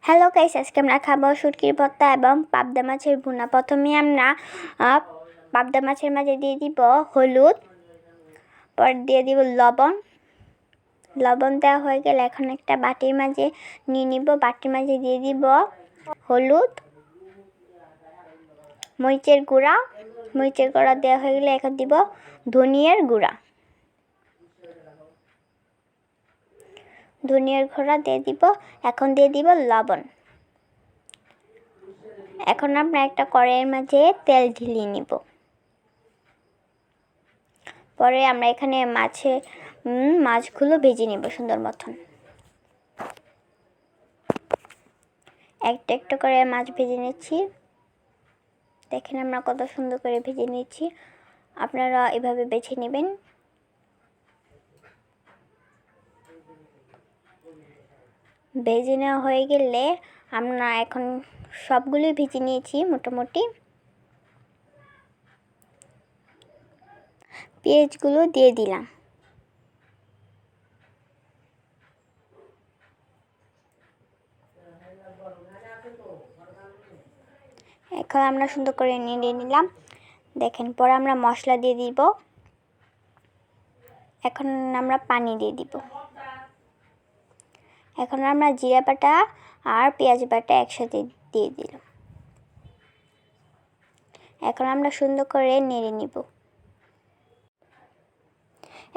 Hello guys, আজকে আমরা খাবো শুটকির ভর্তা এবং পাবদা মাছের ভুনা। প্রথমে আমরা পাবদা মাছের মাঝে দিয়ে দিব হলুদ, পর দিয়ে দিব লবণ। লবণ দেওয়া হয়ে গেলে এখন একটা বাটির মাঝে নিয়ে নিব। বাটির মাঝে দিয়ে দিব হলুদ, মরিচের গুঁড়া। মরিচের গুঁড়া দেওয়া হয়ে গেলে এখন দিব ধনিয়ার গুঁড়া। ধনিয়ার গুঁড়া দিয়ে দিব। এখন দিয়ে দিব লবণ। এখন আমরা একটা কড়াইয়ের মাঝে তেল ঢেলে নিব। পরে আমরা এখানে মাছগুলো ভেজে নিব সুন্দর মতন। একটা একটা করে মাছ ভেজে নিচ্ছি। দেখেন আমরা কত সুন্দর করে ভেজে নিচ্ছি। আপনারা এভাবে বেছে নেবেন। ভেজে নেওয়া হয়ে গেলে আমরা এখন সবগুলোই ভেজে নিয়েছি মোটামুটি। পেঁয়াজগুলো দিয়ে দিলাম। এখন আমরা সুন্দর করে নেড়ে নিলাম। দেখেন, পরে আমরা মশলা দিয়ে দিব। এখন আমরা পানি দিয়ে দিব। এখন আমরা জিরা বাটা আর পেঁয়াজ বাটা একসাথে দিয়ে দিলাম। এখন আমরা সুন্দর করে নেড়ে নিব।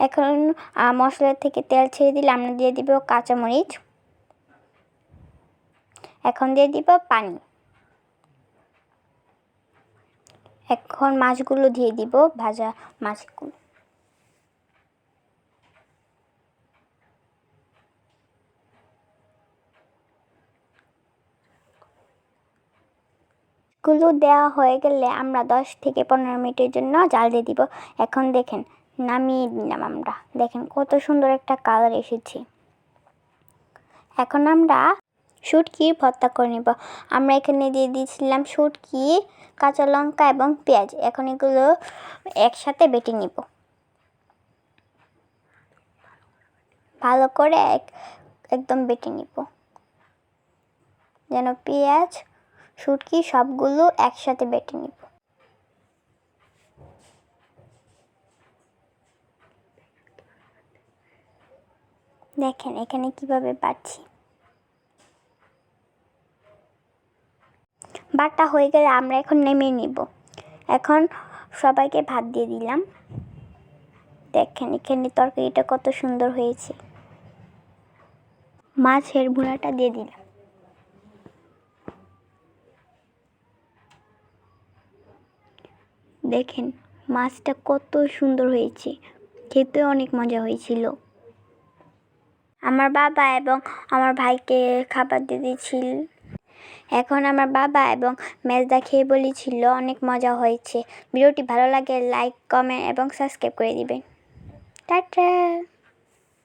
এখন মশলা থেকে তেল ছেড়ে দিলে আমরা দিয়ে দিব কাঁচামরিচ। এখন দিয়ে দিব পানি। এখন মাছগুলো দিয়ে দিব, ভাজা মাছগুলো। গুলো দেওয়া হয়ে গেলে আমরা 10 থেকে 15 মিনিটের জন্য জাল দিয়ে দিব। এখন দেখেন, নামিয়ে দিলাম আমরা। দেখেন কত সুন্দর একটা কালার এসেছে। এখন আমরা শুটকির ভর্তা করে নেব। আমরা এখানে দিয়ে দিয়েছিলাম শুটকি, কাঁচা লঙ্কা এবং পেঁয়াজ। এখন এগুলো একসাথে বেটে নিব। ভালো করে একদম বেটে নিব, যেন পেঁয়াজ শুটকি সবগুলো একসাথে বেটে নিব। দেখেন এখানে কিভাবে বাটছি। বাটা হয়ে গেলে আমরা এখন নেমে নিব। এখন সবাইকে ভাত দিয়ে দিলাম। দেখেন এখানে তরকারিটা কত সুন্দর হয়েছে। মাছের ভুনাটা দিয়ে দিলাম। দেখেন মাছটা কত সুন্দর হয়েছে, খেতে অনেক মজা হয়েছিল। আমার বাবা এবং আমার ভাইকে খাবার দিয়ে দিয়েছিল। এখন আমার বাবা এবং মেজদা খেয়ে বলেছিল অনেক মজা হয়েছে। ভিডিওটি ভালো লাগে লাইক, কমেন্ট এবং সাবস্ক্রাইব করে দিবেন। টাটা।